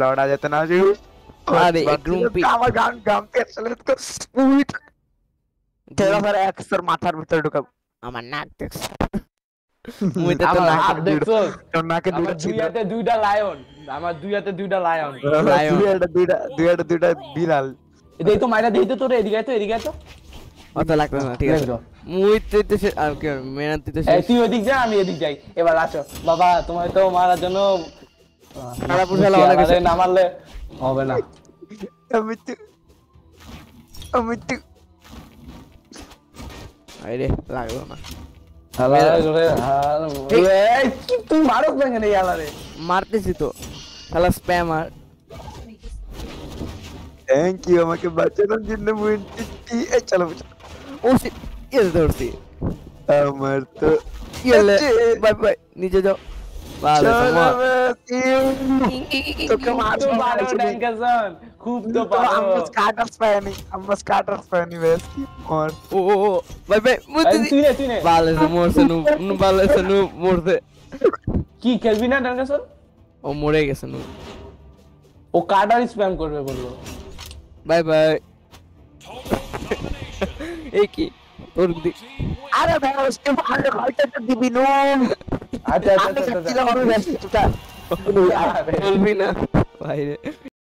लौड़ा जाता ना जो अरे ग्रुम्पी আমার গান গান পেছলে তো উইট তেরা স্যার একসর মাথার ভিতরে ঢুকাব আমার নাক দেখছ মুই তো আমার নাক হাত দেখছো তোর নাকে আমার দুইটা দুই হাতে দুইটা লায়ন আমার দুই হাতে দুইটা লায়ন লায়ন দুইটা বিড়াল দেই তো মাইরা দেই তো তোরে এদিকে তো অত লাগবে না ঠিক আছে মুই তো আর কি মেরান্তি তো এই তুই ওদিক যা আমি এদিক যাই এবার আসো বাবা তোমার তো মারার জন্য সারা পুরসালা অনেক আছে না মারলে হবে না আমি তো আরে লাগলো না এই কি তুই মারছ না কেন ইয়ালারে মারতেছি তো শালা স্প্যামার থ্যাংক ইউ আমাকে বাঁচানোর জন্য মুন্টি এই চলো ও শিট ইয়ে ধরছি আমার তো ইয়েলে বাই বাই নিচে যাও ভালো তোমার তোকে মারবো বারো ড্যাঙ্কাসন খুব তো পারো আমরা স্কাটার্স পাইনি বেশ কি আর ও বাই বাই তুই নে ভালো মরছে নু ভালো নু মরছে কি খেলবি না ড্যাঙ্কাসন ও মরে গেছে নু ও কার্ডার স্প্যাম করবে বললো বাই বাই এই কি তোর আরে ভাই उसके बाहर खालते दिबी नो আচ্ছা আমি সত্যি কথা বলছি তুই বলবি না বাইরে